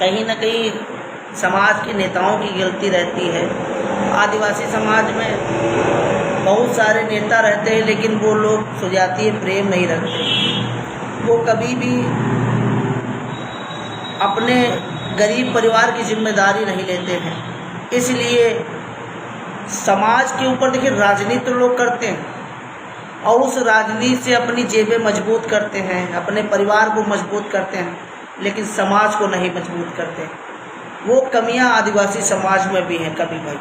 कहीं ना कहीं समाज के नेताओं की गलती रहती है। आदिवासी समाज में बहुत सारे नेता रहते हैं, लेकिन वो लोग सुजातीय प्रेम नहीं रखते। वो कभी भी अपने गरीब परिवार की जिम्मेदारी नहीं लेते हैं। इसलिए समाज के ऊपर देखिए राजनीति तो लोग करते हैं और उस राजनीति से अपनी जेबें मजबूत करते हैं, अपने परिवार को मजबूत करते हैं, लेकिन समाज को नहीं मजबूत करते। वो कमियां आदिवासी समाज में भी हैं कभी भाई।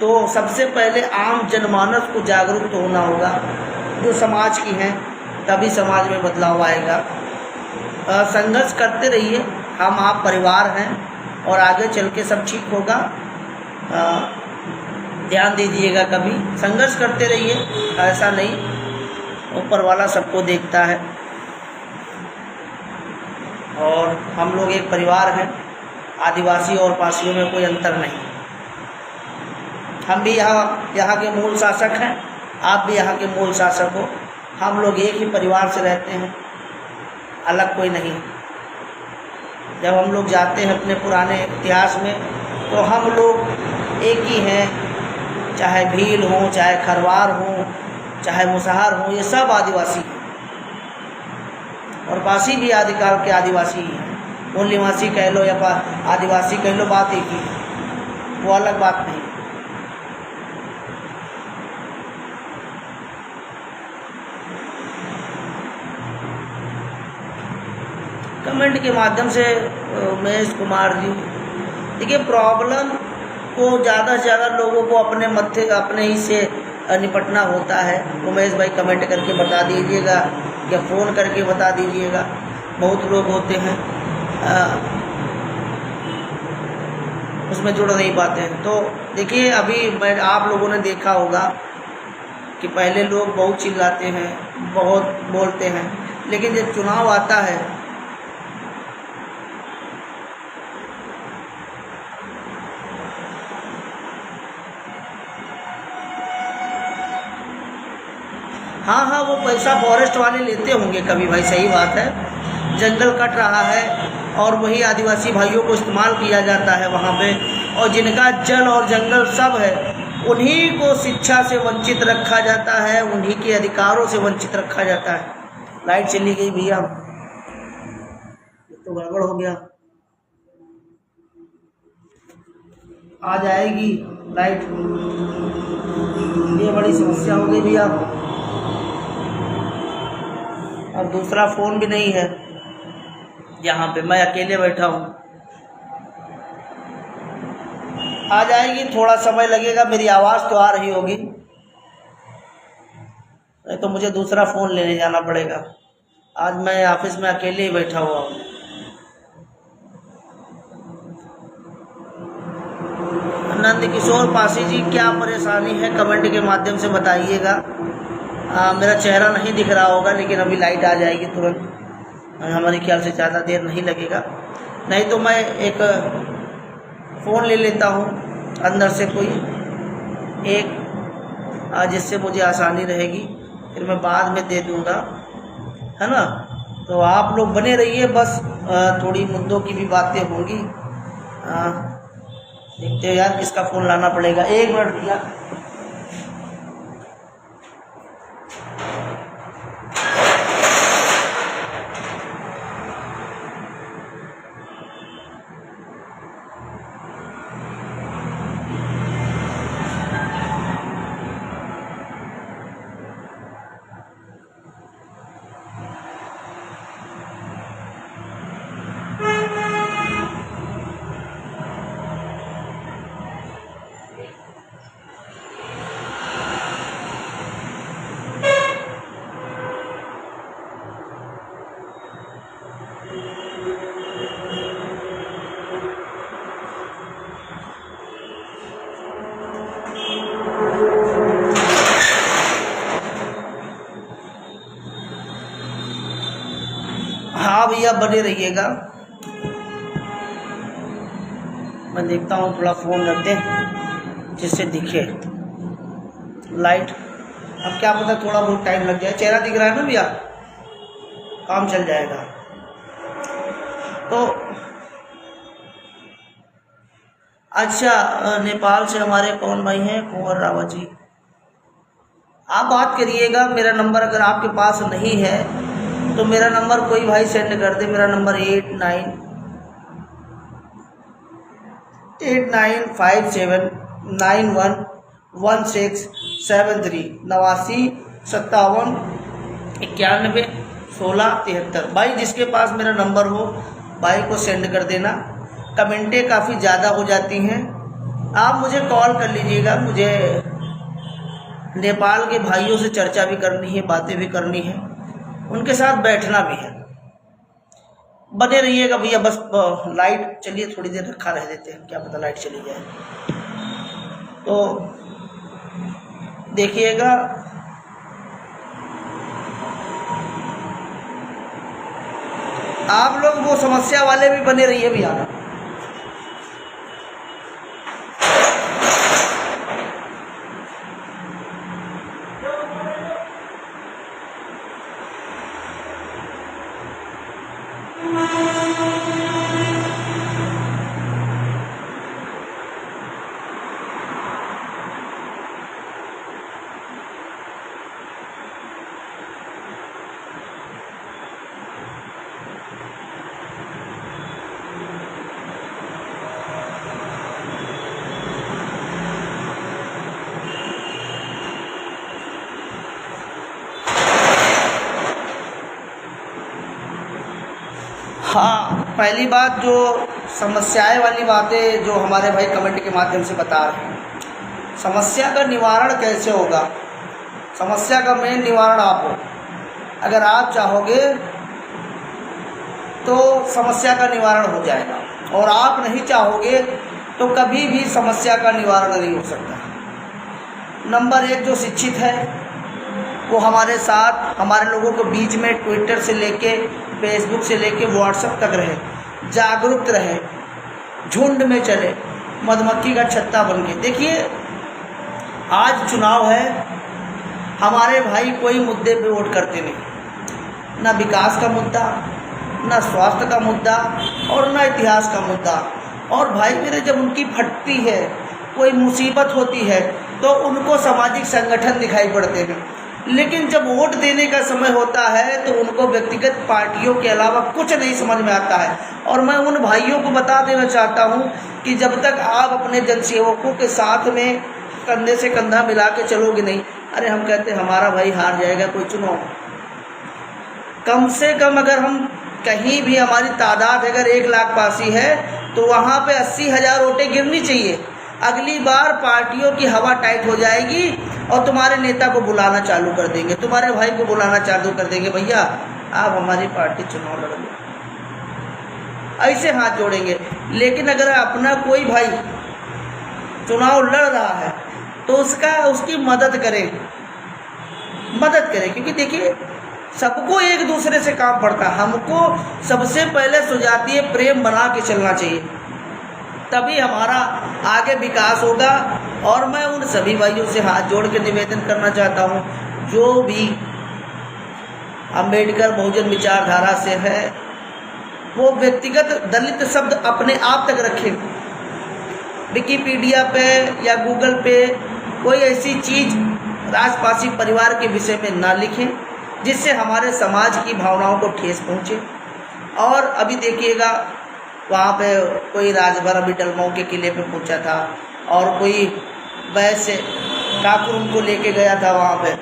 तो सबसे पहले आम जनमानस को जागरूक होना होगा जो समाज की हैं, तभी समाज में बदलाव आएगा। संघर्ष करते रहिए, हम आप परिवार हैं और आगे चल के सब ठीक होगा। ध्यान दीजिएगा, कभी संघर्ष करते रहिए, ऐसा नहीं, ऊपर वाला सबको देखता है और हम लोग एक परिवार हैं। आदिवासी और पासियों में कोई अंतर नहीं। हम भी यहाँ के मूल शासक हैं, आप भी यहाँ के मूल शासक हो। हम लोग एक ही परिवार से रहते हैं, अलग कोई नहीं। जब हम लोग जाते हैं अपने पुराने इतिहास में तो हम लोग एक ही हैं, चाहे भील हो, चाहे खरवार हो, चाहे मुसहर हो, ये सब आदिवासी हैं। और पासी भी आदिकाल के आदिवासी ही हैं। वो निवासी कह लो या आदिवासी कह लो, बात एक ही है, वो अलग बात नहीं। कमेंट के माध्यम से महेश कुमार जी, देखिए प्रॉब्लम को ज़्यादा से ज़्यादा लोगों को अपने ही से निपटना होता है। उमेश भाई कमेंट करके बता दीजिएगा या फ़ोन करके बता दीजिएगा। बहुत लोग होते हैं उसमें जुड़ नहीं पाते हैं। तो देखिए अभी आप लोगों ने देखा होगा कि पहले लोग बहुत चिल्लाते हैं, बहुत बोलते हैं, लेकिन जब चुनाव आता है हाँ वो पैसा फॉरेस्ट वाले लेते होंगे कभी भाई, सही बात है। जंगल कट रहा है और वही आदिवासी भाइयों को इस्तेमाल किया जाता है वहाँ पे, और जिनका जल और जंगल सब है उन्हीं को शिक्षा से वंचित रखा जाता है, उन्हीं के अधिकारों से वंचित रखा जाता है। लाइट चली गई भैया, तो गड़बड़ हो गया। आ जाएगी लाइट, ये बड़ी समस्या हो गई भैया। और दूसरा फ़ोन भी नहीं है यहाँ पे, मैं अकेले बैठा हूँ। आ जाएगी, थोड़ा समय लगेगा, मेरी आवाज़ तो आ रही होगी, नहीं तो मुझे दूसरा फ़ोन लेने जाना पड़ेगा। आज मैं ऑफिस में अकेले ही बैठा हुआ हूँ। नंद किशोर पासी जी, क्या परेशानी है कमेंट के माध्यम से बताइएगा। मेरा चेहरा नहीं दिख रहा होगा, लेकिन अभी लाइट आ जाएगी तुरंत, हमारे ख्याल से ज़्यादा देर नहीं लगेगा। नहीं तो मैं एक फ़ोन ले लेता हूँ अंदर से कोई एक, जिससे मुझे आसानी रहेगी, फिर मैं बाद में दे दूँगा, है ना। तो आप लोग बने रहिए, बस थोड़ी मुद्दों की भी बातें होंगी। देखते हो यार किसका फ़ोन लाना पड़ेगा, 1 मिनट भैया। हाँ भैया बने रहिएगा, मैं देखता हूँ थोड़ा फ़ोन रख दें जिससे दिखे लाइट। अब क्या पता थोड़ा बहुत टाइम लग जाए, चेहरा दिख रहा है ना भैया, काम चल जाएगा। तो अच्छा, नेपाल से हमारे कौन भाई हैं? कुंवर रावत जी, आप बात करिएगा। मेरा नंबर अगर आपके पास नहीं है तो मेरा नंबर कोई भाई सेंड कर दे। मेरा नंबर 8957911673 8957911673। भाई जिसके पास मेरा नंबर हो भाई को सेंड कर देना। कमेंटें काफ़ी ज़्यादा हो जाती हैं, आप मुझे कॉल कर लीजिएगा। मुझे नेपाल के भाइयों से चर्चा भी करनी है, बातें भी करनी है, उनके साथ बैठना भी है। बने रहिएगा भैया। बस लाइट चलिए थोड़ी देर रखा रह देते हैं, क्या पता लाइट चली जाए। तो देखिएगा, आप लोग वो समस्या वाले भी बने रहिए भैया। हाँ, पहली बात जो समस्याएं वाली बातें जो हमारे भाई कमेंट के माध्यम से बता रहे हैं, समस्या का निवारण कैसे होगा? समस्या का मेन निवारण आप हो। अगर आप चाहोगे तो समस्या का निवारण हो जाएगा, और आप नहीं चाहोगे तो कभी भी समस्या का निवारण नहीं हो सकता। नंबर 1 जो शिक्षित है वो हमारे साथ, हमारे लोगों को बीच में ट्विटर से लेके फेसबुक से लेके व्हाट्सएप तक रहे, जागरूक रहे, झुंड में चले, मधुमक्खी का छत्ता बन के। देखिए आज चुनाव है, हमारे भाई कोई मुद्दे पे वोट करते नहीं, ना विकास का मुद्दा, ना स्वास्थ्य का मुद्दा और ना इतिहास का मुद्दा। और भाई मेरे जब उनकी फटती है, कोई मुसीबत होती है तो उनको सामाजिक संगठन दिखाई पड़ते हैं, लेकिन जब वोट देने का समय होता है तो उनको व्यक्तिगत पार्टियों के अलावा कुछ नहीं समझ में आता है। और मैं उन भाइयों को बता देना चाहता हूं कि जब तक आप अपने जनसेवकों के साथ में कंधे से कंधा मिला के चलोगे नहीं, अरे हम कहते हमारा भाई हार जाएगा कोई चुनाव, कम से कम अगर हम कहीं भी हमारी तादाद अगर 1 लाख पासी है तो वहाँ पे 80,000 वोटें गिरनी चाहिए। अगली बार पार्टियों की हवा टाइट हो जाएगी और तुम्हारे नेता को बुलाना चालू कर देंगे, तुम्हारे भाई को बुलाना चालू कर देंगे, भैया आप हमारी पार्टी चुनाव लड़ोगे, ऐसे हाथ जोड़ेंगे। लेकिन अगर अपना कोई भाई चुनाव लड़ रहा है तो उसकी मदद करें, क्योंकि देखिए सबको एक दूसरे से काम पड़ता है। हमको सबसे पहले सुजातीय प्रेम बना के चलना चाहिए, तभी हमारा आगे विकास होगा। और मैं उन सभी भाइयों से हाथ जोड़ के निवेदन करना चाहता हूँ जो भी अंबेडकर बहुजन विचारधारा से है वो व्यक्तिगत दलित शब्द अपने आप तक रखें, विकिपीडिया पे या गूगल पे कोई ऐसी चीज़ राजपासी परिवार के विषय में ना लिखें जिससे हमारे समाज की भावनाओं को ठेस पहुँचे। और अभी देखिएगा वहाँ पे कोई राजभर अभी डलमऊ के किले पे पहुँचा था और कोई वैसे ठाकुर उनको लेके गया था वहाँ पे।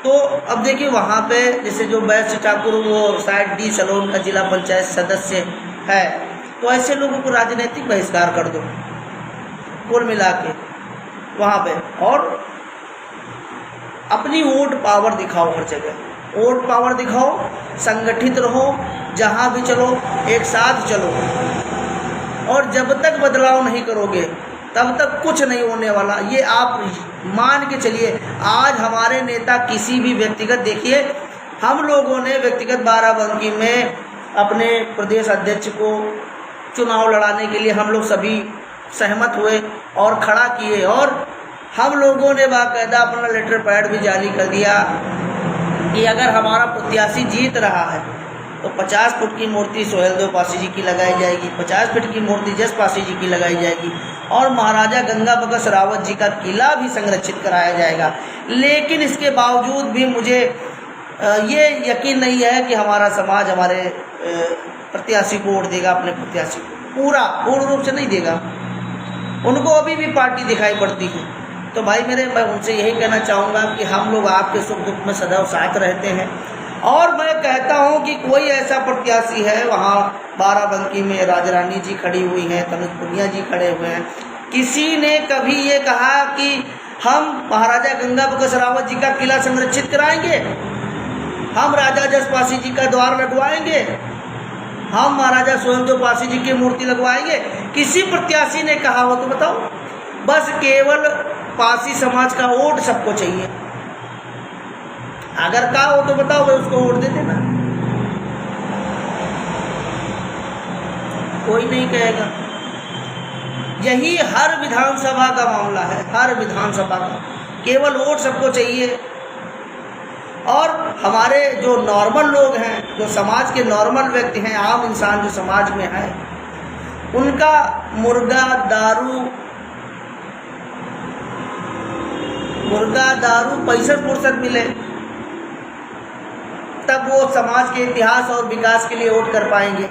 तो अब देखिए वहाँ पे जैसे जो वैश्य ठाकुर वो शायद डी सलोन का जिला पंचायत सदस्य है, तो ऐसे लोगों को राजनीतिक बहिष्कार कर दो कुल मिला के वहाँ पे, और अपनी वोट पावर दिखाओ, हर जगह वोट पावर दिखाओ, संगठित रहो, जहाँ भी चलो एक साथ चलो। और जब तक बदलाव नहीं करोगे तब तक कुछ नहीं होने वाला, ये आप मान के चलिए। आज हमारे नेता किसी भी व्यक्तिगत, देखिए हम लोगों ने व्यक्तिगत बाराबंकी में अपने प्रदेश अध्यक्ष को चुनाव लड़ाने के लिए हम लोग सभी सहमत हुए और खड़ा किए, और हम लोगों ने बाकायदा अपना लेटर पैड भी जारी कर दिया कि अगर हमारा प्रत्याशी जीत रहा है तो 50 फुट की मूर्ति सोहेलदेव पासी जी की लगाई जाएगी, 50 फीट की मूर्ति जस पासी जी की लगाई जाएगी और महाराजा गंगा बख्श रावत जी का किला भी संरक्षित कराया जाएगा। लेकिन इसके बावजूद भी मुझे ये यकीन नहीं है कि हमारा समाज हमारे प्रत्याशी को वोट देगा, अपने प्रत्याशी को पूर्ण रूप से नहीं देगा। उनको अभी भी पार्टी दिखाई पड़ती है। तो भाई मैं उनसे यही कहना चाहूँगा कि हम लोग आपके सुख दुख में सदैव साथ रहते हैं। और मैं कहता हूँ कि कोई ऐसा प्रत्याशी है, वहाँ बाराबंकी में राजरानी जी खड़ी हुई हैं, तनुज पुनिया जी खड़े हुए हैं, किसी ने कभी ये कहा कि हम महाराजा गंगा बख्श रावत जी का किला संरक्षित कराएंगे, हम राजा जसपासी जी का द्वार लगवाएंगे, हम महाराजा सोहेलदेव पासी जी की मूर्ति लगवाएंगे? किसी प्रत्याशी ने कहा हो तो बताओ। बस केवल पासी समाज का वोट सबको चाहिए। अगर कहा हो तो बताओ, भाई उसको वोट दे देना। कोई नहीं कहेगा। यही हर विधानसभा का मामला है, हर विधानसभा का केवल वोट सबको चाहिए। और हमारे जो नॉर्मल लोग हैं, जो समाज के नॉर्मल व्यक्ति हैं, आम इंसान जो समाज में है, उनका मुर्गा दारू 65% मिले, तब वो समाज के इतिहास और विकास के लिए वोट कर पाएंगे।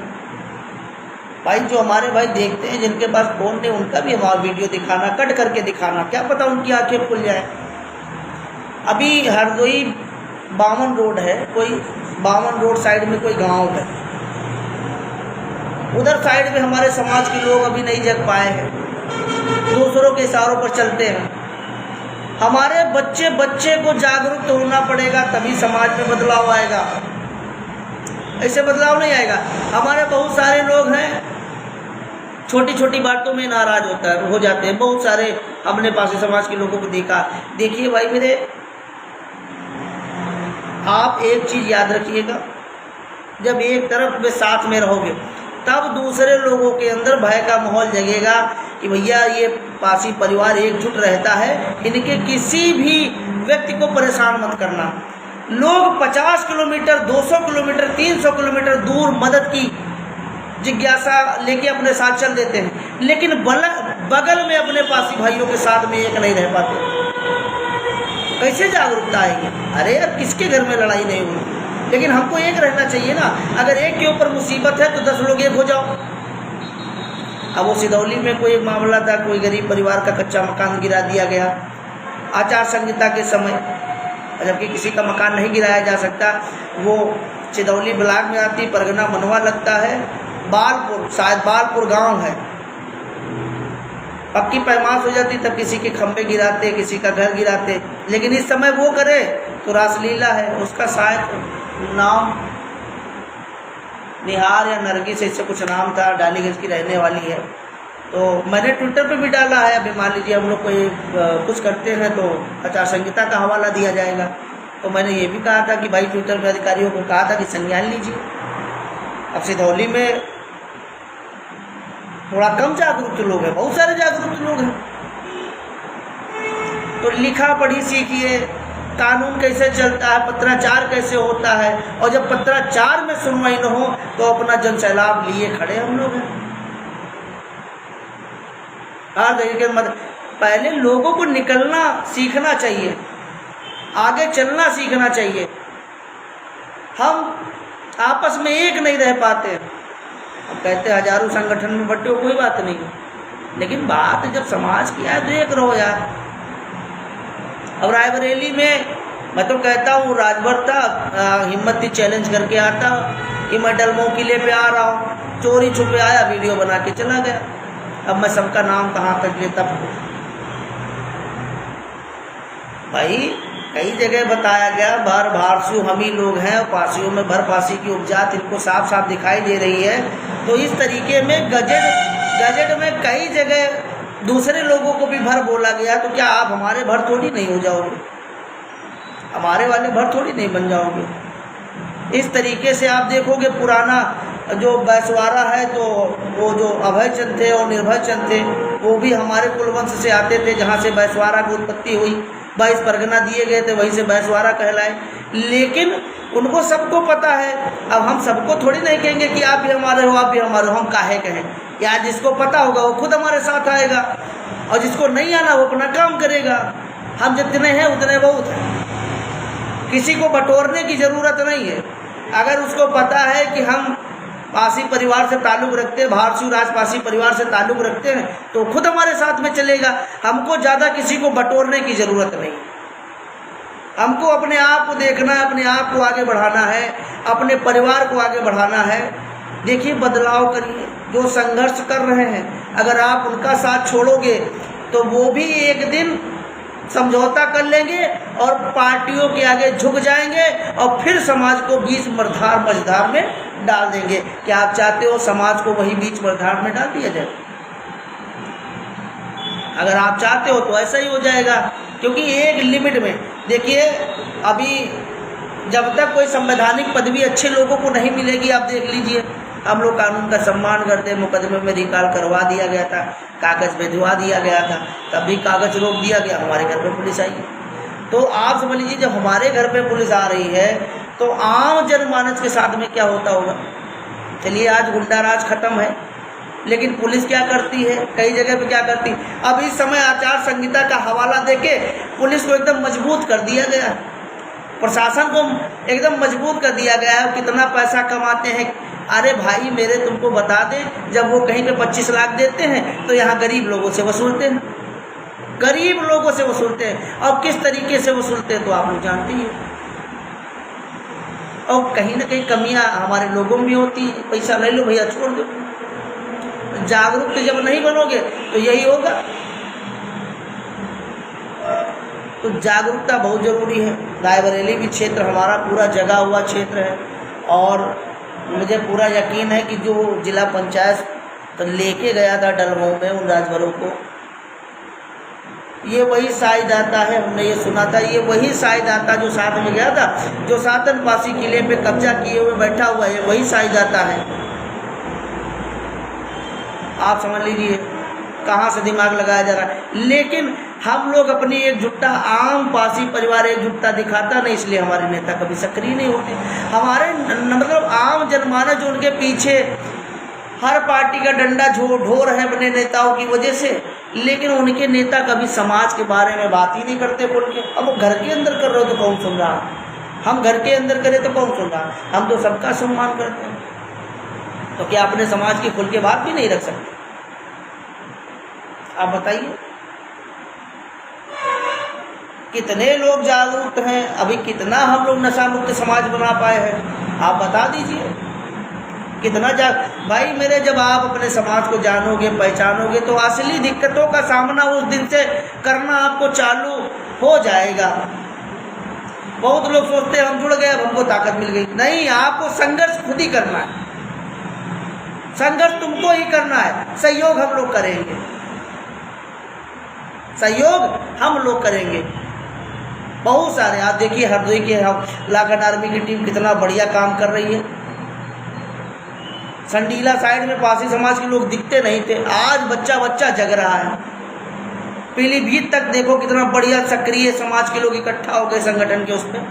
भाई जो हमारे भाई देखते हैं, जिनके पास फोन नहीं, उनका भी हमारा वीडियो दिखाना, कट करके दिखाना, क्या पता उनकी आंखें खुल जाए। अभी हरदोई 52 रोड है, कोई 52 रोड साइड में कोई गांव है, उधर साइड में हमारे समाज के लोग अभी नहीं जग पाए हैं, दूसरों के इशारों पर चलते हैं। हमारे बच्चे को जागरूक होना पड़ेगा, तभी समाज में बदलाव आएगा, ऐसे बदलाव नहीं आएगा। हमारे बहुत सारे लोग हैं, छोटी छोटी बातों में नाराज हो जाते हैं। बहुत सारे हमने पासी समाज के लोगों को देखा। देखिए भाई मेरे, आप एक चीज़ याद रखिएगा, जब एक तरफ में साथ में रहोगे, तब दूसरे लोगों के अंदर भय का माहौल जगेगा कि भैया ये पासी परिवार एकजुट रहता है, इनके किसी भी व्यक्ति को परेशान मत करना। लोग 50 किलोमीटर, 200 किलोमीटर, 300 किलोमीटर दूर मदद की जिज्ञासा लेके अपने साथ चल देते हैं, लेकिन बगल में अपने पासी भाइयों के साथ में एक नहीं रह पाते। कैसे जागरूकता आएगी? अरे यार, किसके घर में लड़ाई नहीं हुई, लेकिन हमको एक रहना चाहिए ना। अगर एक के ऊपर मुसीबत है तो 10 लोग एक हो जाओ। अब वो सिदौली में कोई मामला था, कोई गरीब परिवार का कच्चा मकान गिरा दिया गया आचार संहिता के समय, जबकि किसी का मकान नहीं गिराया जा सकता। वो सिदौली ब्लॉक में आती, परगना मनवा लगता है, बालपुर, शायद बालपुर गांव है। पक्की पैमाश हो जाती तब किसी के खंभे गिराते, किसी का घर गिराते, लेकिन इस समय वो करे तो रासलीला है। उसका शायद नाम निहार या नरगिस ऐसे कुछ नाम था, डालीगंज की रहने वाली है। तो मैंने ट्विटर पे भी डाला है। अभी मान लीजिए हम लोग कोई कुछ करते हैं तो आचार संहिता का हवाला दिया जाएगा, तो मैंने ये भी कहा था कि भाई ट्विटर पे अधिकारियों को कहा था कि संज्ञान लीजिए। अब सिदौली में थोड़ा कम जागरूक लोग हैं, बहुत सारे जागरूक लोग हैं, तो लिखा पढ़ी सीखिए, कानून कैसे चलता है, पत्राचार कैसे होता है, और जब पत्राचार में सुनवाई न हो तो अपना जनसैलाब लिए खड़े हम लोग हैं। हर तरीके मत, पहले लोगों को निकलना सीखना चाहिए, आगे चलना सीखना चाहिए। हम आपस में एक नहीं रह पाते। अब कहते हजारों संगठन में बंटे हो, कोई बात नहीं, लेकिन बात जब समाज की है तो एक रहो यार। अब रायबरेली में मैं तो कहता हूँ, राजभर था, हिम्मत थी, चैलेंज करके आता कि मैं डलमो किले पे आ रहा हूँ, चोरी छुपे आया, वीडियो बना के चला गया। अब मैं सबका नाम कहाँ तक लेता। भाई कई जगह बताया गया, भर भारसू हम ही लोग हैं, पासियों में भर पासी की उपजात इनको साफ साफ दिखाई दे रही है। तो इस तरीके में गजट में कई जगह दूसरे लोगों को भी भर बोला गया। तो क्या आप हमारे भर थोड़ी नहीं हो जाओगे, हमारे वाले भर थोड़ी नहीं बन जाओगे। इस तरीके से आप देखोगे, पुराना जो बैसवारा है, तो वो जो अभय चंद थे और निर्भय चंद थे, वो भी हमारे कुलवंश से आते थे, जहाँ से बैसवारा की उत्पत्ति हुई। 22 परगना दिए गए थे, वहीं से बैसवारा कहलाए। लेकिन उनको सबको पता है। अब हम सबको थोड़ी नहीं कहेंगे कि आप भी हमारे हो, आप भी हमारे हो, हम काहे कहें। या जिसको पता होगा वो खुद हमारे साथ आएगा, और जिसको नहीं आना वो अपना काम करेगा। हम जितने हैं उतने बहुत हैं, किसी को बटोरने की ज़रूरत नहीं है। अगर उसको पता है कि हम पासी परिवार से ताल्लुक़ रखते हैं, भारसू राजपासी परिवार से ताल्लुक़ रखते हैं, तो खुद हमारे साथ में चलेगा। हमको ज़्यादा किसी को बटोरने की ज़रूरत नहीं। हमको अपने आप को देखना है, अपने आप को आगे बढ़ाना है, अपने परिवार को आगे बढ़ाना है। देखिए, बदलाव करिए। जो संघर्ष कर रहे हैं, अगर आप उनका साथ छोड़ोगे तो वो भी एक दिन समझौता कर लेंगे और पार्टियों के आगे झुक जाएंगे और फिर समाज को बीच मझधार में डाल देंगे। क्या आप चाहते हो समाज को वही बीच मझधार में डाल दिया जाए? अगर आप चाहते हो तो ऐसा ही हो जाएगा। क्योंकि एक लिमिट में, देखिए, अभी जब तक कोई संवैधानिक पदवी अच्छे लोगों को नहीं मिलेगी, आप देख लीजिए, हम लोग कानून का सम्मान करते हैं। मुकदमे में रिकॉल करवा दिया गया था, कागज़ भिजवा दिया गया था, तब भी कागज़ रोक दिया गया, हमारे घर पे पुलिस आई। तो आप समझ लीजिए, जब हमारे घर पे पुलिस आ रही है तो आम जनमानस के साथ में क्या होता होगा। चलिए, आज गुंडा राज खत्म है, लेकिन पुलिस क्या करती है, कई जगह पे क्या करती है। अब इस समय आचार संहिता का हवाला देके पुलिस को एकदम मजबूत कर दिया गया, प्रशासन को एकदम मजबूत कर दिया गया है। कितना पैसा कमाते हैं। अरे भाई मेरे, तुमको बता दें, जब वो कहीं पे 25 लाख देते हैं तो यहाँ गरीब लोगों से वसूलते हैं, गरीब लोगों से वसूलते हैं। और किस तरीके से वसूलते हैं तो आप लोग जानते ही हैं। और कहीं ना कहीं कमियां हमारे लोगों में होती है। पैसा ले लो भैया, छोड़ दो। जागरूक जब नहीं बनोगे तो यही होगा। तो जागरूकता बहुत ज़रूरी है। रायबरेली भी क्षेत्र हमारा पूरा जगा हुआ क्षेत्र है, और मुझे पूरा यकीन है कि जो जिला पंचायत तो लेके गया था डलमऊ में उन राजभरों को, ये वही साईदाता है। हमने ये सुना था, ये वही साईदाता जो साथ में गया था, जो सातन पासी किले पे कब्जा किए हुए बैठा हुआ है, वही साईदाता है। आप समझ लीजिए कहाँ से दिमाग लगाया जा रहा है। लेकिन हम लोग अपनी एकजुटता, आम पासी परिवार एकजुटता दिखाता नहीं, इसलिए हमारे नेता कभी सक्रिय नहीं होते। हमारे मतलब आम जनमानस जो उनके पीछे हर पार्टी का डंडा ढोर है अपने नेताओं की वजह से, लेकिन उनके नेता कभी समाज के बारे में बात ही नहीं करते बोल के। अब वो घर के अंदर कर रहे हो तो कौन सुन रहा? हम घर के अंदर करें तो कौन सुन रहा? हम तो सबका सम्मान करते हैं, तो क्या अपने समाज की खुल के बात भी नहीं रख सकते? आप बताइए, कितने लोग जागरूक हैं, अभी कितना हम लोग नशा मुक्त समाज बना पाए हैं, आप बता दीजिए कितना भाई मेरे, जब आप अपने समाज को जानोगे, पहचानोगे, तो असली दिक्कतों का सामना उस दिन से करना आपको चालू हो जाएगा। बहुत लोग सोचते हैं हम जुड़ गए, अब हमको ताकत मिल गई। नहीं, आपको संघर्ष खुद ही करना है, संघर्ष तुमको ही करना है। सहयोग हम लोग करेंगे, सहयोग हम लोग करेंगे। बहुत सारे, आप देखिए हरदोई के लाखन आर्मी की टीम कितना बढ़िया काम कर रही है। संडीला साइड में पासी समाज के लोग दिखते नहीं थे, आज बच्चा बच्चा जग रहा है। पीलीभीत तक देखो कितना बढ़िया सक्रिय समाज के लोग इकट्ठा हो गए संगठन के उस पर।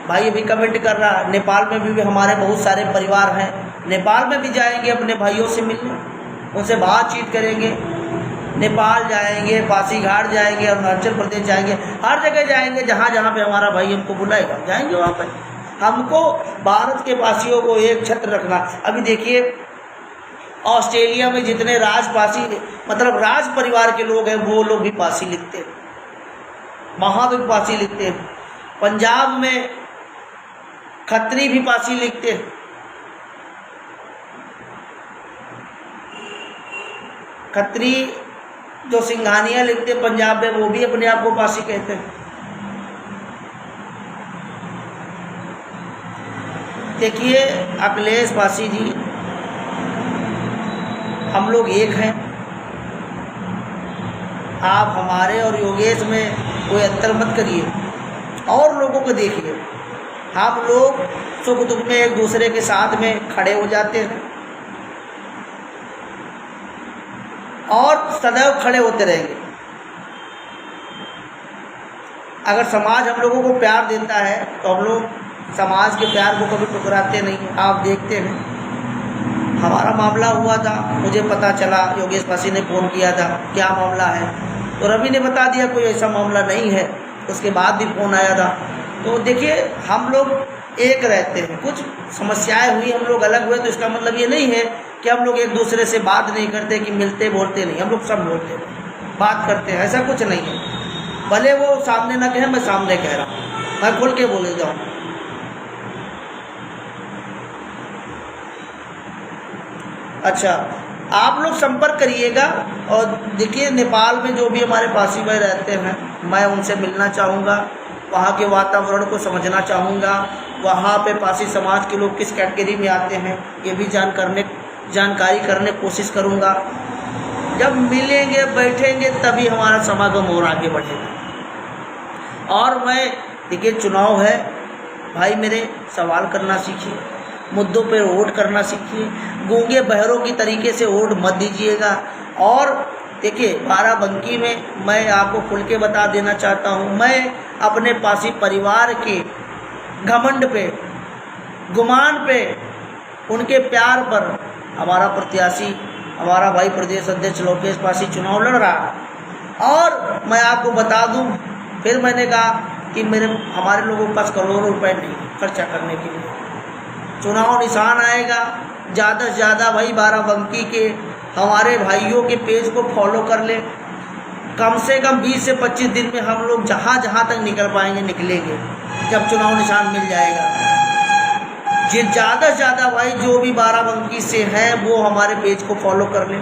भाई अभी कमेंट कर रहा है, नेपाल में भी हमारे बहुत सारे परिवार हैं, नेपाल में भी जाएंगे अपने भाइयों से मिलने, उनसे बातचीत करेंगे। नेपाल जाएंगे, पासीघाट जाएंगे, अरुणाचल प्रदेश जाएंगे, हर जगह जाएंगे जहाँ जहाँ पे हमारा भाई हमको बुलाएगा, जाएंगे वहाँ पर। हमको भारत के पासियों को एक छत्र रखना। अभी देखिए ऑस्ट्रेलिया में जितने राजपासी मतलब राज परिवार के लोग हैं, वो लोग भी पासी लिखते हैं, वहाँ भी पासी लिखते हैं। पंजाब में खत्री भी पासी लिखते हैं। खत्री जो सिंघानिया लिखते हैं पंजाब में, वो भी अपने आप को पासी कहते हैं। देखिए अखिलेश पासी जी, हम लोग एक हैं। आप हमारे और योगेश में कोई अंतर मत करिए, और लोगों को देखिए। हम लोग सुख दुख में एक दूसरे के साथ में खड़े हो जाते हैं। और सदैव खड़े होते रहेंगे। अगर समाज हम लोगों को प्यार देता है तो हम लोग समाज के प्यार को कभी ठुकराते नहीं। आप देखते हैं, हमारा मामला हुआ था, मुझे पता चला, योगेश पासी ने फ़ोन किया था क्या मामला है, तो रवि ने बता दिया कोई ऐसा मामला नहीं है। उसके बाद भी फ़ोन आया था। तो देखिए, हम लोग एक रहते हैं, कुछ समस्याएं हुई, हम लोग अलग हुए, तो इसका मतलब ये नहीं है कि हम लोग एक दूसरे से बात नहीं करते, कि मिलते बोलते नहीं। हम लोग सब बोलते हैं, बात करते हैं, ऐसा कुछ नहीं है। भले वो सामने ना कहे, मैं सामने कह रहा हूँ, मैं खुल के बोले जाऊँ। अच्छा, आप लोग संपर्क करिएगा। और देखिए, नेपाल में जो भी हमारे पासी भाई रहते हैं, मैं उनसे मिलना चाहूँगा, वहाँ के वातावरण को समझना चाहूँगा, वहाँ पे पासी समाज के लोग किस कैटेगरी में आते हैं, ये भी जानकारी करने की कोशिश करूँगा। जब मिलेंगे, बैठेंगे, तभी हमारा समागम और आगे बढ़ेगा। और मैं, देखिए, चुनाव है भाई मेरे, सवाल करना सीखिए, मुद्दों पे वोट करना सीखिए, गूंगे बहरों की तरीके से वोट मत दीजिएगा। और देखिए, बाराबंकी में मैं आपको खुल के बता देना चाहता हूँ, मैं अपने पासी परिवार के घमंड पे, गुमान पे, उनके प्यार पर हमारा प्रत्याशी, हमारा भाई प्रदेश अध्यक्ष लोकेश पासी चुनाव लड़ रहा है। और मैं आपको बता दूं, फिर मैंने कहा कि हमारे लोगों के पास करोड़ों रुपए नहीं खर्चा करने के लिए। चुनाव निशान आएगा, ज़्यादा से ज़्यादा भाई बाराबंकी के हमारे भाइयों के पेज को फॉलो कर ले। कम से कम 20 से 25 दिन में हम लोग जहाँ तक निकल पाएंगे निकलेंगे, जब चुनाव निशान मिल जाएगा। ये ज़्यादा से ज़्यादा भाई जो भी बाराबंकी से हैं वो हमारे पेज को फॉलो कर लें,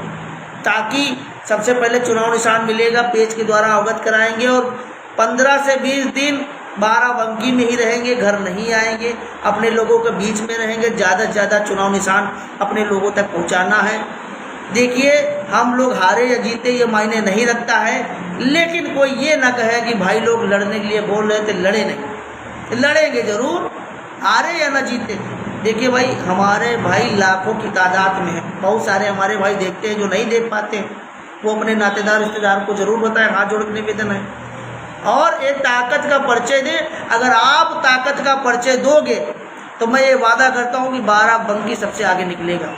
ताकि सबसे पहले चुनाव निशान मिलेगा, पेज के द्वारा अवगत कराएंगे। और 15 से 20 दिन बाराबंकी में ही रहेंगे, घर नहीं आएंगे, अपने लोगों के बीच में रहेंगे। ज़्यादा से ज़्यादा चुनाव निशान अपने लोगों तक पहुंचाना है। देखिए, हम लोग हारे या जीते ये मायने नहीं रखता है, लेकिन कोई ये ना कहे कि भाई लोग लड़ने के लिए बोल रहे थे, लड़े नहीं, लड़ेंगे ज़रूर, हारे या ना जीते। देखिए भाई, हमारे भाई लाखों की तादाद में हैं, बहुत सारे हमारे भाई देखते हैं, जो नहीं देख पाते हैं वो अपने नातेदार रिश्तेदार को ज़रूर बताएं, हाथ जोड़ के निवेदन है। और एक ताकत का परिचय दें। अगर आप ताकत का परिचय दोगे तो मैं ये वादा करता हूँ कि बाराबंकी सबसे आगे निकलेगा।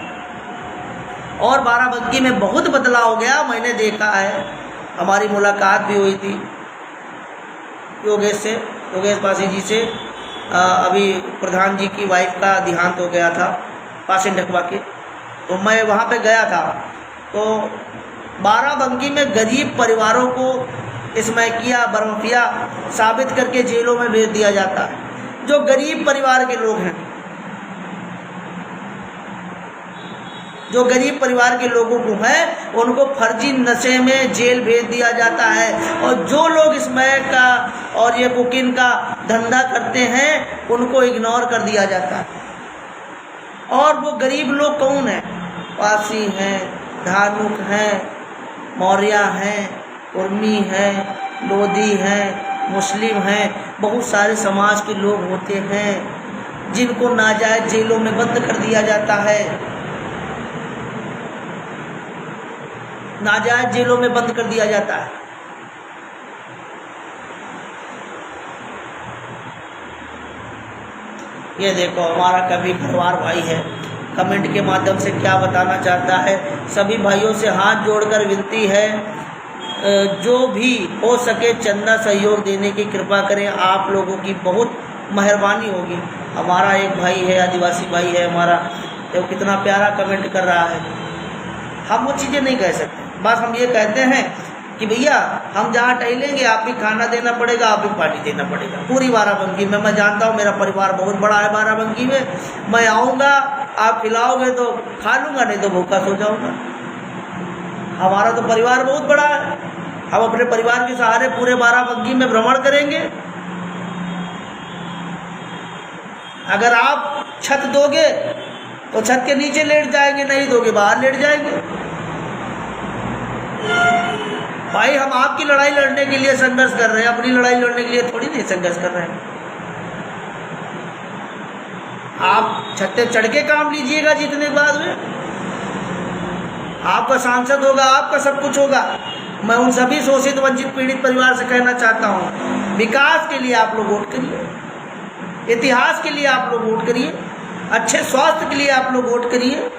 और बाराबंकी में बहुत बदलाव हो गया, मैंने देखा है। हमारी मुलाकात भी हुई थी योगेश पासी जी से। अभी प्रधान जी की वाइफ का देहांत हो गया था पासी ढकवा के, तो मैं वहाँ पे गया था। तो बाराबंकी में गरीब परिवारों को इसमैकिया बर्मफिया साबित करके जेलों में भेज दिया जाता है। जो गरीब परिवार के लोग हैं, जो गरीब परिवार के लोगों को है, उनको फर्जी नशे में जेल भेज दिया जाता है। और जो लोग स्मैक का और ये कोकीन का धंधा करते हैं, उनको इग्नोर कर दिया जाता है। और वो गरीब लोग कौन हैं? पासी हैं, धानुक हैं, मौर्य हैं, उर्मी हैं, लोधी हैं, मुस्लिम हैं, बहुत सारे समाज के लोग होते हैं जिनको नाजायज जेलों में बंद कर दिया जाता है, नाजायज जेलों में बंद कर दिया जाता है। ये देखो, हमारा कभी परिवार भाई है, कमेंट के माध्यम से क्या बताना चाहता है। सभी भाइयों से हाथ जोड़कर विनती है, जो भी हो सके चंदा सहयोग देने की कृपा करें। आप लोगों की बहुत मेहरबानी होगी। हमारा एक भाई है, आदिवासी भाई है हमारा, तो कितना प्यारा कमेंट कर रहा है। हम वो चीज़ें नहीं कह सकते, बस हम ये कहते हैं कि भैया हम जहाँ टहलेंगे आप भी खाना देना पड़ेगा, आप भी पार्टी देना पड़ेगा। पूरी बाराबंकी में मैं जानता हूँ, मेरा परिवार बहुत बड़ा है बाराबंकी में। मैं आऊँगा, आप खिलाओगे तो खा लूँगा, नहीं तो भूखा सो जाऊँगा। हमारा तो परिवार बहुत बड़ा है, हम अपने परिवार के सहारे पूरे बाराबंकी में भ्रमण करेंगे। अगर आप छत दोगे तो छत के नीचे लेट जाएंगे, नहीं दोगे बाहर लेट जाएंगे। भाई हम आपकी लड़ाई लड़ने के लिए संघर्ष कर रहे हैं, अपनी लड़ाई लड़ने के लिए थोड़ी नहीं संघर्ष कर रहे हैं। आप छत पे चढ़ के काम लीजिएगा जीतने के बाद में। आपका सांसद होगा, आपका सब कुछ होगा। मैं उन सभी शोषित वंचित पीड़ित परिवार से कहना चाहता हूँ, विकास के लिए आप लोग वोट करिए, इतिहास के लिए आप लोग वोट करिए, अच्छे स्वास्थ्य के लिए आप लोग वोट करिए।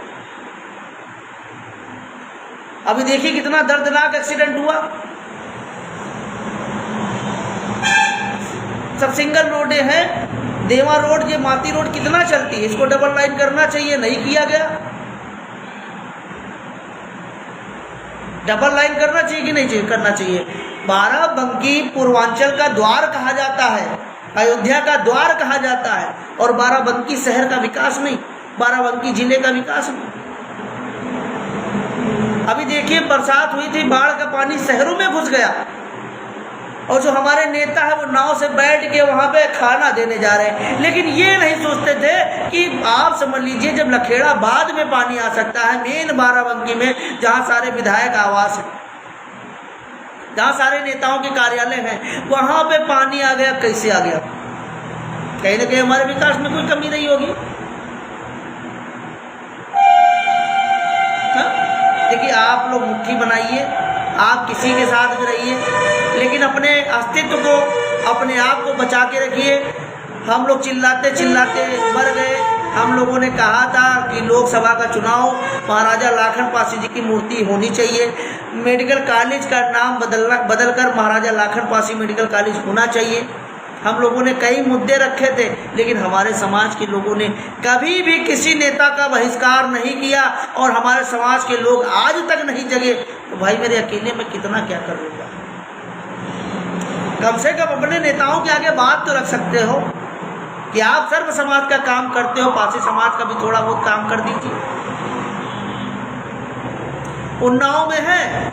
अभी देखिए कितना दर्दनाक एक्सीडेंट हुआ, सब सिंगल रोडे हैं। देवा रोड, ये माती रोड कितना चलती है, इसको डबल लाइन करना चाहिए, नहीं किया गया। डबल लाइन करना चाहिए कि नहीं करना चाहिए। बाराबंकी पूर्वांचल का द्वार कहा जाता है, अयोध्या का द्वार कहा जाता है, और बाराबंकी शहर का विकास नहीं, बाराबंकी जिले का विकास नहीं। अभी देखिए बरसात हुई थी, बाढ़ का पानी शहरों में घुस गया, और जो हमारे नेता है वो नाव से बैठ के वहाँ पे खाना देने जा रहे हैं। लेकिन ये नहीं सोचते थे कि आप समझ लीजिए जब लखेड़ा बाद में पानी आ सकता है, मेन बाराबंकी में जहाँ सारे विधायक आवास हैं, जहाँ सारे नेताओं के कार्यालय हैं, वहाँ पे पानी आ गया। कैसे आ गया? कहीं ना कहीं हमारे विकास में कोई कमी नहीं होगी। देखिए आप लोग मुट्ठी बनाइए, आप किसी के साथ भी रहिए, लेकिन अपने अस्तित्व को, अपने आप को बचा के रखिए। हम लोग चिल्लाते चिल्लाते मर गए। हम लोगों ने कहा था कि लोकसभा का चुनाव महाराजा लाखन पासी जी की मूर्ति होनी चाहिए, मेडिकल कॉलेज का नाम बदलकर महाराजा लाखन पासी मेडिकल कॉलेज होना चाहिए। हम लोगों ने कई मुद्दे रखे थे, लेकिन हमारे समाज के लोगों ने कभी भी किसी नेता का बहिष्कार नहीं किया, और हमारे समाज के लोग आज तक नहीं जगे। तो भाई मेरे अकेले में कितना क्या कर लूँगा? कम से कम अपने नेताओं के आगे बात तो रख सकते हो कि आप सर्व समाज का काम करते हो, पासी समाज का भी थोड़ा बहुत काम कर दीजिए। उन्नाव में है,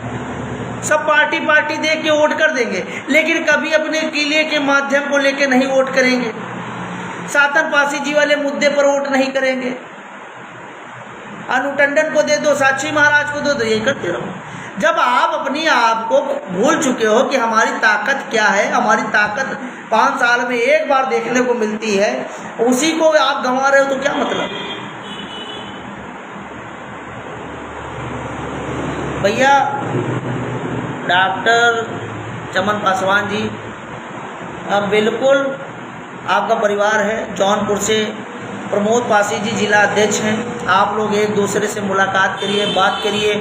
सब पार्टी देख के वोट कर देंगे, लेकिन कभी अपने किले के माध्यम को लेके नहीं वोट करेंगे। सातन पासी जी वाले मुद्दे पर वोट नहीं करेंगे। अनु टंडन को दे दो, साक्षी महाराज को दे दो, यही करते रहो। जब आप अपनी आप को भूल चुके हो कि हमारी ताकत क्या है, हमारी ताकत 5 साल में एक बार देखने को मिलती है, उसी को आप गंवा रहे हो तो क्या मतलब? भैया डॉक्टर चमन पासवान जी, अब बिल्कुल आपका परिवार है, जौनपुर से प्रमोद पासी जी जिला अध्यक्ष हैं। आप लोग एक दूसरे से मुलाकात करिए, बात करिए,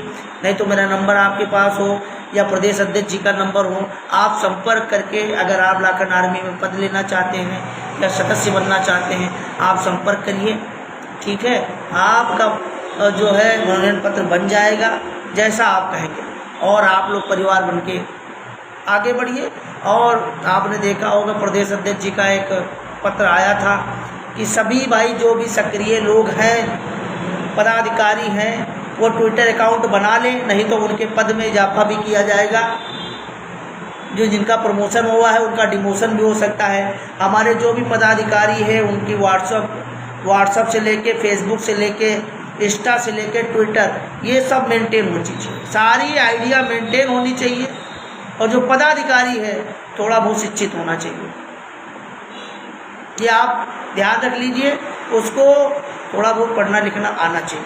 नहीं तो मेरा नंबर आपके पास हो या प्रदेश अध्यक्ष जी का नंबर हो, आप संपर्क करके अगर आप लाखन आर्मी में पद लेना चाहते हैं या सदस्य बनना चाहते हैं, आप संपर्क करिए, ठीक है। आपका जो है मनोनयन पत्र बन जाएगा जैसा आप कहेंगे, और आप लोग परिवार बन के आगे बढ़िए। और आपने देखा होगा प्रदेश अध्यक्ष जी का एक पत्र आया था कि सभी भाई जो भी सक्रिय लोग हैं, पदाधिकारी हैं, वो ट्विटर अकाउंट बना लें, नहीं तो उनके पद में इजाफा भी किया जाएगा। जो जिनका प्रमोशन हुआ है उनका डिमोशन भी हो सकता है। हमारे जो भी पदाधिकारी हैं उनकी व्हाट्सअप से लेके, फेसबुक से लेके, इंस्टा से लेके ट्विटर, ये सब मेंटेन होनी चाहिए, सारी आइडिया मेंटेन होनी चाहिए। और जो पदाधिकारी है थोड़ा बहुत शिक्षित होना चाहिए, ये आप ध्यान रख लीजिए, उसको थोड़ा बहुत पढ़ना लिखना आना चाहिए,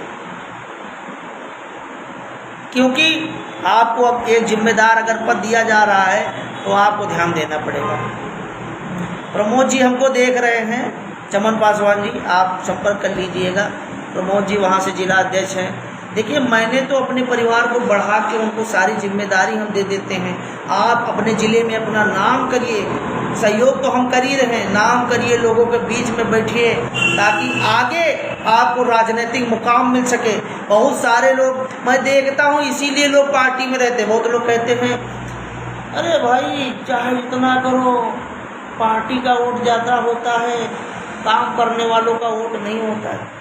क्योंकि आपको अब एक जिम्मेदार अगर पद दिया जा रहा है तो आपको ध्यान देना पड़ेगा। प्रमोद जी हमको देख रहे हैं, चमन पासवान जी, आप संपर्क कर लीजिएगा। प्रमोद जी वहाँ से जिला अध्यक्ष हैं। देखिए मैंने तो अपने परिवार को बढ़ा के उनको सारी जिम्मेदारी हम दे देते हैं। आप अपने ज़िले में अपना नाम करिए, सहयोग तो हम कर ही रहे हैं, नाम करिए, लोगों के बीच में बैठिए, ताकि आगे आपको राजनीतिक मुकाम मिल सके। बहुत सारे लोग मैं देखता हूँ इसीलिए लोग पार्टी में रहते हैं। बहुत लोग कहते हैं अरे भाई चाहे इतना करो, पार्टी का वोट ज़्यादा होता है, काम करने वालों का वोट नहीं होता है।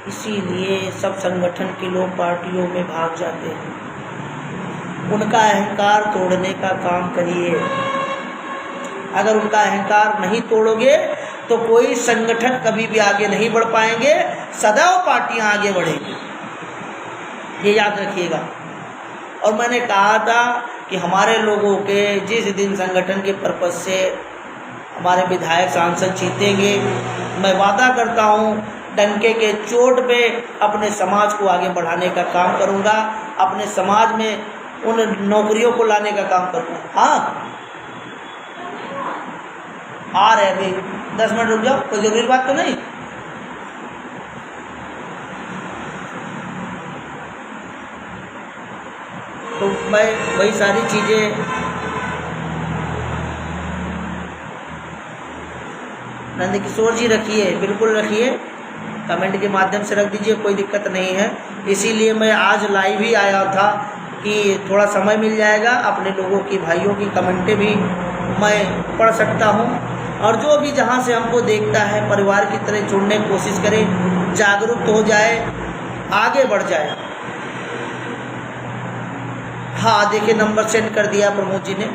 इसीलिए सब संगठन के लोग पार्टियों में भाग जाते हैं। उनका अहंकार तोड़ने का काम करिए। अगर उनका अहंकार नहीं तोड़ोगे तो कोई संगठन कभी भी आगे नहीं बढ़ पाएंगे, सदैव पार्टियां आगे बढ़ेंगी, ये याद रखिएगा। और मैंने कहा था कि हमारे लोगों के जिस दिन संगठन के पर्पस से हमारे विधायक सांसद जीतेंगे, मैं वादा करता हूँ डंके के चोट पे अपने समाज को आगे बढ़ाने का काम करूँगा, अपने समाज में उन नौकरियों को लाने का काम करूँगा। हाँ आ रहे अभी 10 मिनट रुक जाओ, कोई जरूरी बात तो नहीं। तो मैं वही सारी चीज़ें नंदकिशोर जी रखिए, बिल्कुल रखिए, कमेंट के माध्यम से रख दीजिए, कोई दिक्कत नहीं है। इसीलिए मैं आज लाइव ही आया था कि थोड़ा समय मिल जाएगा, अपने लोगों की भाइयों की कमेंटें भी मैं पढ़ सकता हूँ, और जो भी जहाँ से हमको देखता है परिवार की तरह जुड़ने की कोशिश करें, जागरूक हो जाए, आगे बढ़ जाए। हाँ देखिए नंबर सेंड कर दिया प्रमोद जी ने,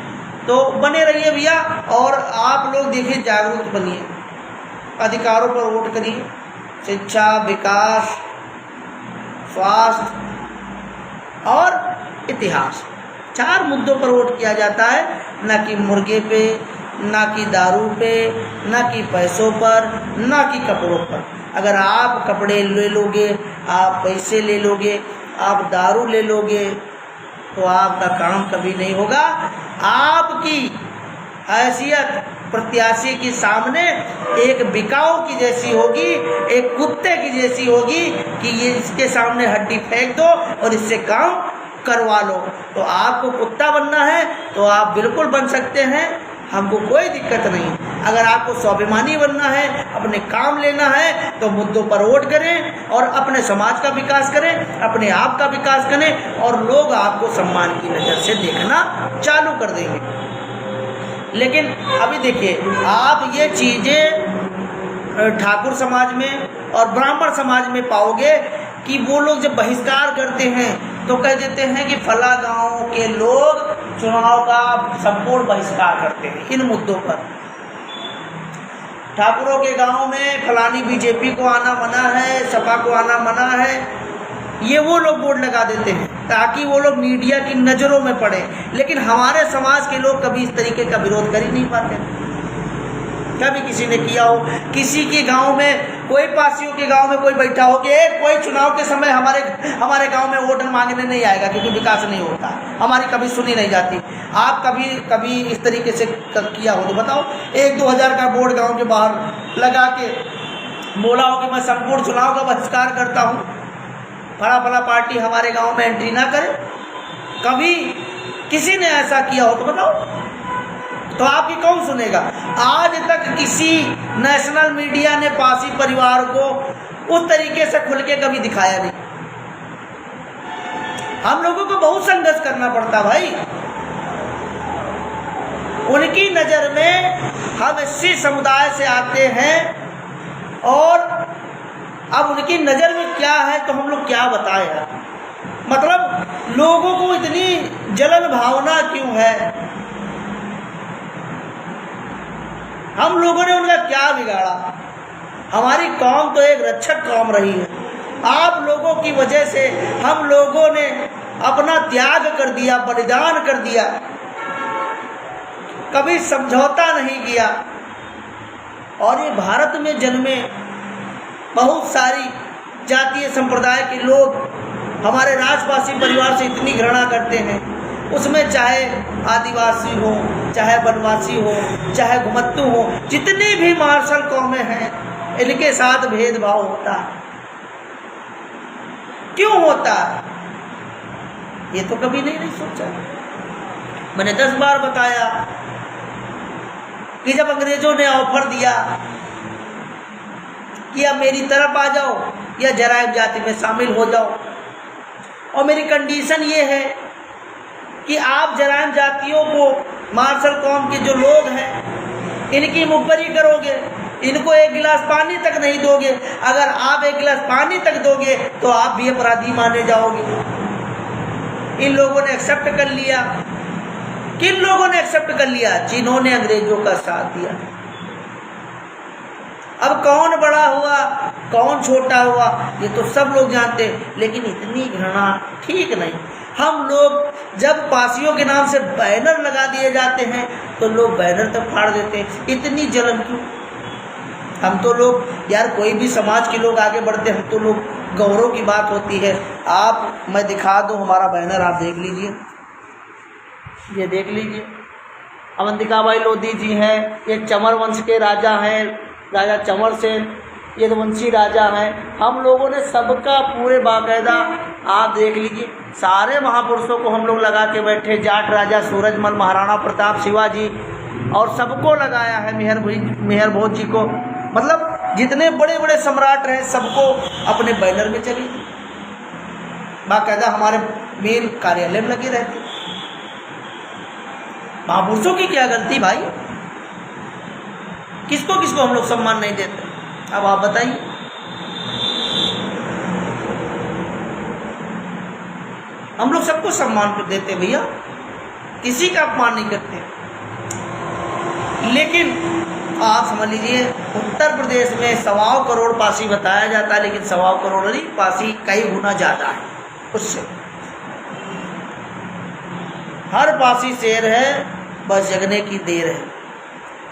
तो बने रहिए भैया, और आप लोग देखिए जागरूक बनिए, अधिकारों पर वोट करिए, शिक्षा, विकास, स्वास्थ्य और इतिहास, 4 मुद्दों पर वोट किया जाता है, ना कि मुर्गे पे, ना कि दारू पे, ना कि पैसों पर, ना कि कपड़ों पर। अगर आप कपड़े ले लोगे, आप पैसे ले लोगे, आप दारू ले लोगे, तो आपका काम कभी नहीं होगा। आपकी हैसियत प्रत्याशी के सामने एक बिकाऊ की जैसी होगी, एक कुत्ते की जैसी होगी कि ये इसके सामने हड्डी फेंक दो और इससे काम करवा लो। तो आपको कुत्ता बनना है तो आप बिल्कुल बन सकते हैं, हमको कोई दिक्कत नहीं। अगर आपको स्वाभिमानी बनना है, अपने काम लेना है, तो मुद्दों पर वोट करें और अपने समाज का विकास करें, अपने आप का विकास करें, और लोग आपको सम्मान की नज़र से देखना चालू कर देंगे। लेकिन अभी देखिए, आप ये चीज़ें ठाकुर समाज में और ब्राह्मण समाज में पाओगे कि वो लोग जब बहिष्कार करते हैं तो कह देते हैं कि फला गांव के लोग चुनाव का संपूर्ण बहिष्कार करते हैं इन मुद्दों पर। ठाकुरों के गांव में फलानी बीजेपी को आना मना है, सपा को आना मना है, ये वो लोग बोर्ड लगा देते हैं ताकि वो लोग मीडिया की नज़रों में पड़े। लेकिन हमारे समाज के लोग कभी इस तरीके का विरोध कर ही नहीं पाते। कभी किसी ने किया हो, किसी के गांव में, कोई पासियों के गांव में कोई बैठा हो कि कोई चुनाव के समय हमारे गांव में वोट मांगने नहीं आएगा क्योंकि विकास नहीं होता, हमारी कभी सुनी नहीं जाती। आप कभी इस तरीके से किया हो तो बताओ। 1-2 हज़ार का बोर्ड गांव के बाहर लगा के बोला हो कि मैं संपूर्ण चुनाव का बहिष्कार करता हूँ, फला पार्टी हमारे गाँव में एंट्री ना करे, कभी किसी ने ऐसा किया हो तो बताओ, तो आपकी कौन सुनेगा। आज तक किसी नेशनल मीडिया ने पासी परिवार को उस तरीके से खुल के कभी दिखाया नहीं। हम लोगों को बहुत संघर्ष करना पड़ता भाई। उनकी नज़र में हम इसी समुदाय से आते हैं, और अब उनकी नज़र में क्या है तो हम लोग क्या बताएं यार। मतलब लोगों को इतनी जलन भावना क्यों है, हम लोगों ने उनका क्या बिगाड़ा। हमारी कौम तो एक रक्षक कौम रही है, आप लोगों की वजह से हम लोगों ने अपना त्याग कर दिया, बलिदान कर दिया, कभी समझौता नहीं किया। और ये भारत में जन्मे बहुत सारी जातीय संप्रदाय के लोग हमारे राजपासी परिवार से इतनी घृणा करते हैं, उसमें चाहे आदिवासी हो, चाहे वनवासी हो, चाहे घुमत्तू हो, जितनी भी मार्शल कौमें हैं, इनके साथ भेदभाव होता है। क्यों होता है ये तो कभी नहीं सोचा। मैंने 10 बार बताया कि जब अंग्रेजों ने ऑफर दिया कि अब मेरी तरफ आ जाओ या जराइम जाति में शामिल हो जाओ, और मेरी कंडीशन ये है कि आप जराइम जातियों को, मार्शल कौम के जो लोग हैं, इनकी मुखबरी करोगे, इनको 1 गिलास पानी तक नहीं दोगे। अगर आप 1 गिलास पानी तक दोगे तो आप भी अपराधी माने जाओगे। इन लोगों ने एक्सेप्ट कर लिया। किन लोगों ने एक्सेप्ट कर लिया? जिन्होंने अंग्रेजों का साथ दिया। अब कौन बड़ा हुआ, कौन छोटा हुआ, ये तो सब लोग जानते, लेकिन इतनी घृणा ठीक नहीं। हम लोग जब पासियों के नाम से बैनर लगा दिए जाते हैं तो लोग बैनर तक फाड़ देते हैं। इतनी जलन क्यों? हम तो लोग यार, कोई भी समाज के लोग आगे बढ़ते, हम तो लोग गौरव की बात होती है। आप, मैं दिखा दूँ हमारा बैनर, आप देख लीजिए, ये देख लीजिए, अवंतिकाबाई लोधी जी हैं, ये चमर वंश के राजा हैं, राजा चमर सेन, ये वंशी राजा हैं। हम लोगों ने सबका पूरे बाकायदा, आप देख लीजिए, सारे महापुरुषों को हम लोग लगा के बैठे, जाट राजा सूरजमल, महाराणा प्रताप, शिवाजी, और सबको लगाया है, मेहर भोज जी को, मतलब जितने बड़े बड़े सम्राट रहे सबको अपने बैनर में चली, बाकायदा हमारे मेन कार्यालय में लगे रहते। महापुरुषों की क्या गलती भाई? किसको किसको हम लोग सम्मान नहीं देते? अब आप बताइए। हम लोग सबको सम्मान देते भैया, किसी का अपमान नहीं करते। लेकिन आप समझ लीजिए, उत्तर प्रदेश में 1.25 करोड़ पासी बताया जाता है, लेकिन 1.25 करोड़ नहीं, पासी कई गुना ज़्यादा है उससे। हर पासी शेर है, बस जगने की देर है।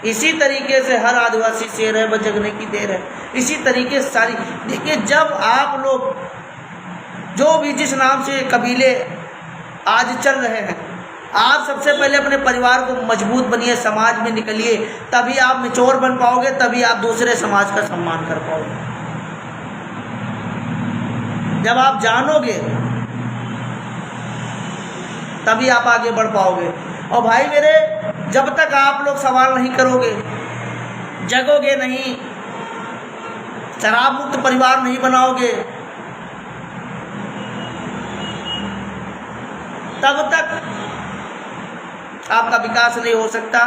इसी तरीके से हर आदिवासी शेर है, बस जगने की देर है। इसी तरीके से सारी, देखिए, जब आप लोग जो भी जिस नाम से कबीले आज चल रहे हैं, आप सबसे पहले अपने परिवार को मजबूत बनिए, समाज में निकलिए, तभी आप मैच्योर बन पाओगे, तभी आप दूसरे समाज का सम्मान कर पाओगे। जब आप जानोगे तभी आप आगे बढ़ पाओगे। और भाई मेरे, जब तक आप लोग सवाल नहीं करोगे, जगोगे नहीं, शराब मुक्त परिवार नहीं बनाओगे, तब तक आपका विकास नहीं हो सकता।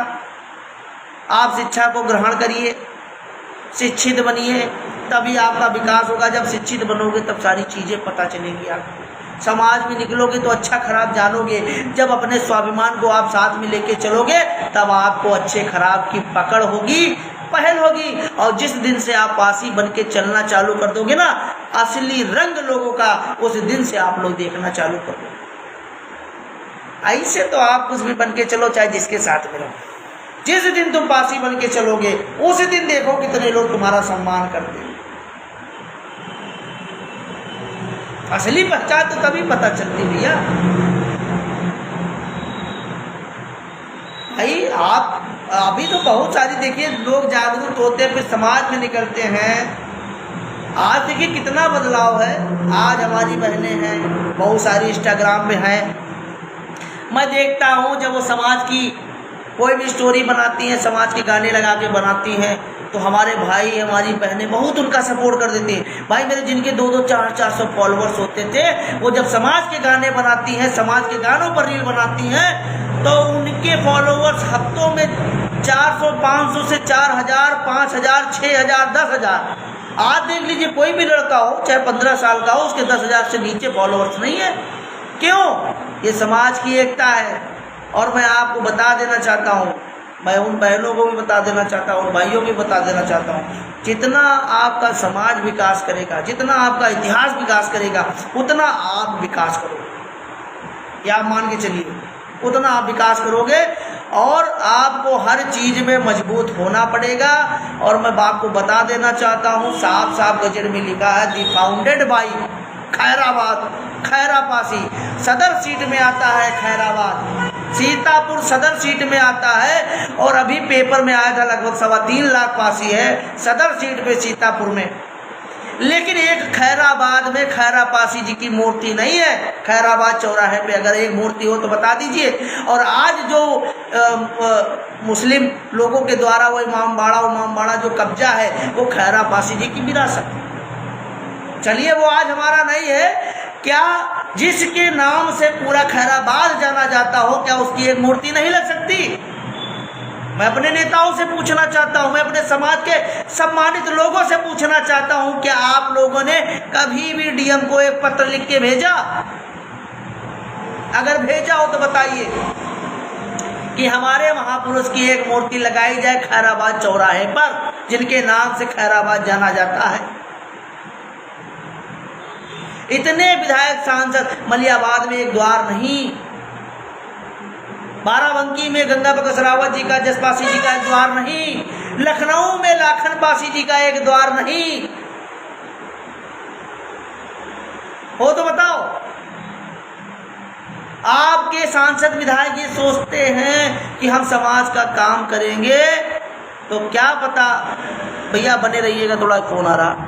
आप शिक्षा को ग्रहण करिए, शिक्षित बनिए, तभी आपका विकास होगा। जब शिक्षित बनोगे तब सारी चीज़ें पता चलेंगी। आप समाज में निकलोगे तो अच्छा खराब जानोगे। जब अपने स्वाभिमान को आप साथ में लेके चलोगे, तब आपको अच्छे खराब की पकड़ होगी, पहल होगी। और जिस दिन से आप पासी बन के चलना चालू कर दोगे ना, असली रंग लोगों का, उस दिन से आप लोग देखना चालू कर दोगे। ऐसे तो आप कुछ भी बन के चलो, चाहे जिसके साथ में रहो, जिस दिन तुम पासी बन के चलोगे, उस दिन देखो कितने लोग तुम्हारा सम्मान करते हैं। असली पहचान तो तभी पता चलती भैया। भाई आप अभी तो बहुत सारी, देखिए, लोग जागरूक होते हैं, फिर समाज में निकलते हैं। आज देखिए कितना बदलाव है। आज हमारी बहनें हैं, बहुत सारी इंस्टाग्राम पे हैं, मैं देखता हूँ जब वो समाज की कोई भी स्टोरी बनाती हैं, समाज के गाने लगा के बनाती हैं, तो हमारे भाई, हमारी बहनें बहुत उनका सपोर्ट कर देते हैं। भाई मेरे, जिनके 2-2, 400 फॉलोअर्स होते थे, वो जब समाज के गाने बनाती हैं, समाज के गानों पर रील बनाती हैं, तो उनके फॉलोअर्स हफ्तों में 400, 500 से 4000, 5000, 6000, 10000। आज देख लीजिए, कोई भी लड़का हो, चाहे 15 साल का हो, उसके 10,000 से नीचे फॉलोअर्स नहीं है। क्यों? ये समाज की एकता है। और मैं आपको बता देना चाहता हूँ, मैं उन बहनों को भी बता देना चाहता हूँ और भाइयों को भी बता देना चाहता हूँ, जितना आपका समाज विकास करेगा, जितना आपका इतिहास विकास करेगा, उतना आप विकास करोगे। या आप मान के चलिए, उतना आप विकास करोगे। और आपको हर चीज़ में मजबूत होना पड़ेगा। और मैं आपको बता देना चाहता हूँ, साफ साफ गजट में लिखा है, दी फाउंडेड बाई खैराबाद, खैरापासी। सदर सीट में आता है खैराबाद, सीतापुर सदर सीट में आता है। और अभी पेपर में आया था, लगभग 3.25 लाख पासी है सदर सीट पे सीतापुर में। लेकिन एक खैराबाद में खैरापासी जी की मूर्ति नहीं है। खैराबाद चौराहे पे अगर एक मूर्ति हो तो बता दीजिए। और आज जो मुस्लिम लोगों के द्वारा वो इमामबाड़ा जो कब्जा है, वो खैरापासी जी की विरासत है। चलिए, वो आज हमारा नहीं है, क्या जिसके नाम से पूरा खैराबाद जाना जाता हो, क्या उसकी एक मूर्ति नहीं लग सकती? मैं अपने नेताओं से पूछना चाहता हूं, मैं अपने समाज के सम्मानित लोगों से पूछना चाहता हूं, क्या आप लोगों ने कभी भी डीएम को एक पत्र लिख के भेजा? अगर भेजा हो तो बताइए कि हमारे महापुरुष की एक मूर्ति लगाई जाए खैराबाद चौराहे पर, जिनके नाम से खैराबाद जाना जाता है। इतने विधायक सांसद, मलियाबाद में एक द्वार नहीं, बाराबंकी में गंगा प्रकाश रावत जी का, जसपासी जी का एक द्वार नहीं, लखनऊ में लाखन पासी जी का एक द्वार नहीं हो तो बताओ। आपके सांसद विधायक ये सोचते हैं कि हम समाज का काम करेंगे, तो क्या पता। भैया बने रहिएगा, थोड़ा फोन आ रहा।